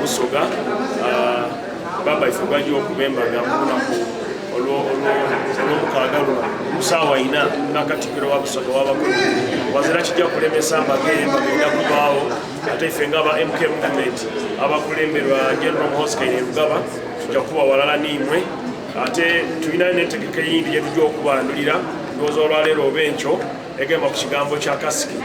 Busoga baba ifugaji okubembaga munaku olw'omukaaga omusaawa 4 n'Akatikkiro wa Busoga w'abakulu wazira kijja kulemesa embaga ejja kubaawo ate ffe nga aba MK Movement abakulemberwa General Muhoozi Rugaba tujja kuba walala n'imwe ate tulina n'entegeka eyindi gye tujja okubandulira ndowooza olwaleero oba enkyo egamba ku kigambo kya kasiki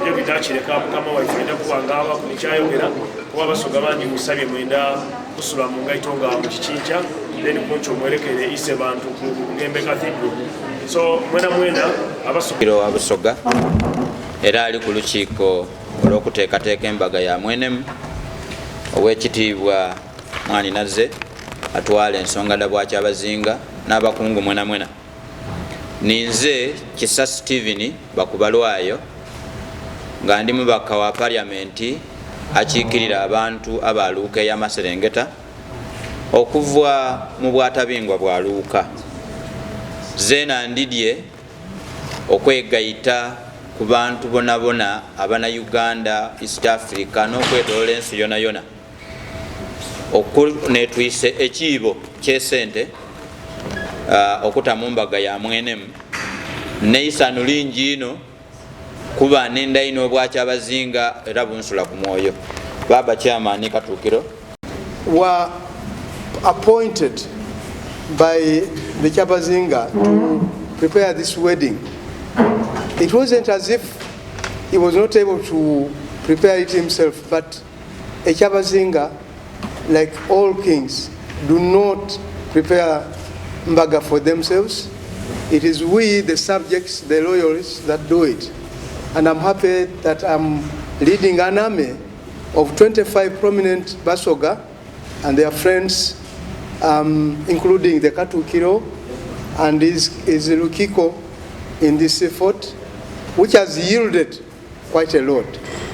ebyo bitakireka mukama waife enda kuwangaaba kulikyayogera kuba Abasoga bangi musabye mwenda kusula mu ngaito nga mu kikinca then kuncho mwelekere ise bantu ku Ngembe Cathedral so mwena Abasoga era ali ku lukiiko olw'okuteekateeka embaga ya mwenemu ow'ekitiibwa Mwani Nazze atwala ensonga nda Bwakyabazinga n'abakungu mwena ninze Kisa Steven Bakubalwayo nga ndi mubaka wa paliamenti akiikirira abantu abaluuka ey'Amaserengeta okuva mu bwatabingwa bwa Luuka zeena ndidye okwegayita ku bantu bonabona abana Uganda, East Africa n'okwetolola ensi yona okunetwise ekiibo ky'esente okutamu mbaga ya mwenemu neisanu lingi ino kuba nenda ino Obwakyabazinga era bunsula ku mwoyo. Baba Chairman Katuukiro were appointed by the Kyabazinga to prepare this wedding. It wasn't as if he was not able to prepare it himself, but a Kyabazinga, like all kings, do not prepare mbaga for themselves. It is we, the subjects, the loyalists, that do it. And I'm happy that I'm leading an army of 25 prominent Basoga and their friends, including the Katuukiro and his Lukiko in this effort, which has yielded quite a lot.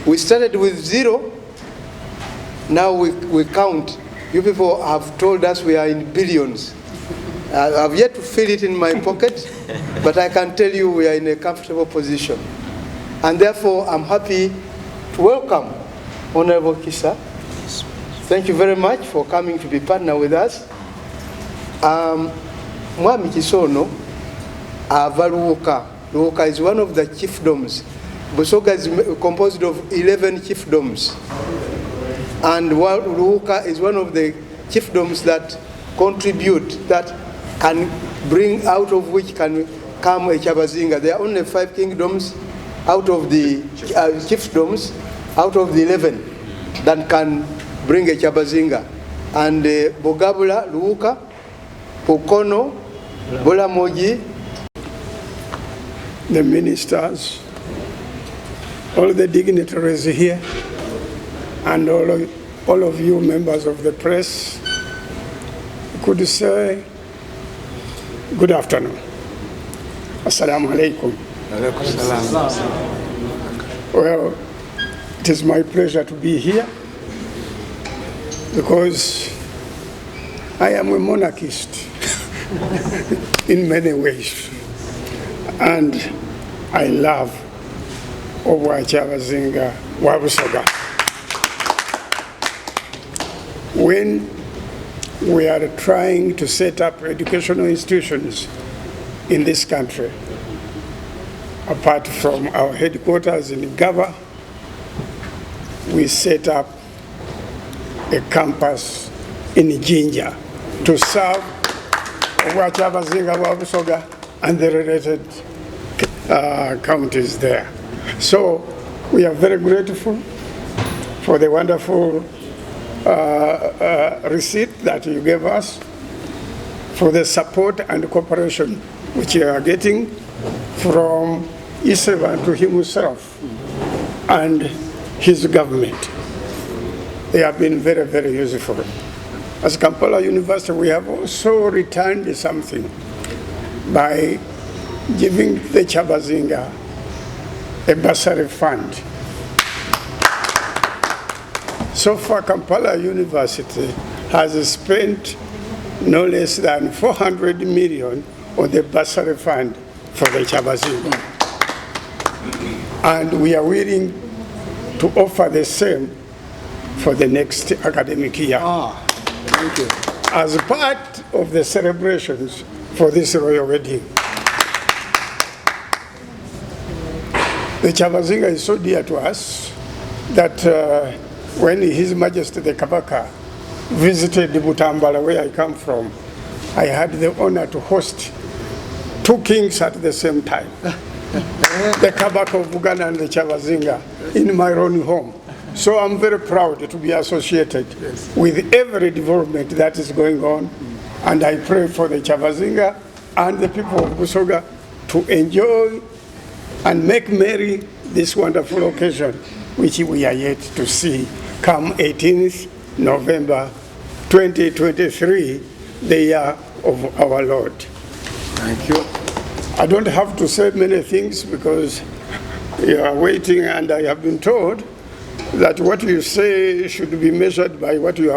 We started with 0, now we count. You people have told us we are in billions. I've yet to feel it in my pocket, but I can tell you we are in a comfortable position. And therefore, I'm happy to welcome Honorable Kisa. Thank you very much for coming to be partner with us. Mwami Kisono, Luuka. Luuka is one of the chiefdoms. Busoga is composed of 11 chiefdoms. And Luuka is one of the chiefdoms that contribute, that can bring out of which can come a Kyabazinga. There are only 5 kingdoms out of the chiefdoms, out of the 11 that can bring a Kyabazinga. And Bogabula, Luuka, Pokono, Bolamoji, the ministers, all the dignitaries here, and all of you members of the press, could say good afternoon. Assalamu alaikum. Well, it is my pleasure to be here because I am a monarchist in many ways, and I love Kyabazinga Busoga. When we are trying to set up educational institutions in this country, apart from our headquarters in Gaba, we set up a campus in Jinja to serve Kyabazinga Busoga and the related counties there. So we are very grateful for the wonderful receipt that you gave us, for the support and cooperation which you are getting from Isevan to himself and his government. They have been very, very useful. As Kampala University, we have also returned something by giving the Kyabazinga a bursary fund. So far, Kampala University has spent no less than 400 million on the bursary fund for the Kyabazinga. And we are willing to offer the same for the next academic year. Thank you. As part of the celebrations for this royal wedding. The Kyabazinga is so dear to us that when His Majesty the Kabaka visited Butambala, where I come from, I had the honor to host two kings at the same time. The Kabaka of Buganda and the Kyabazinga in my own home. So I'm very proud to be associated with every development that is going on, and I pray for the Kyabazinga and the people of Busoga to enjoy and make merry this wonderful occasion which we are yet to see come 18th November 2023, the year of our Lord. Thank you. I don't have to say many things because you are waiting, and I have been told that what you say should be measured by what you have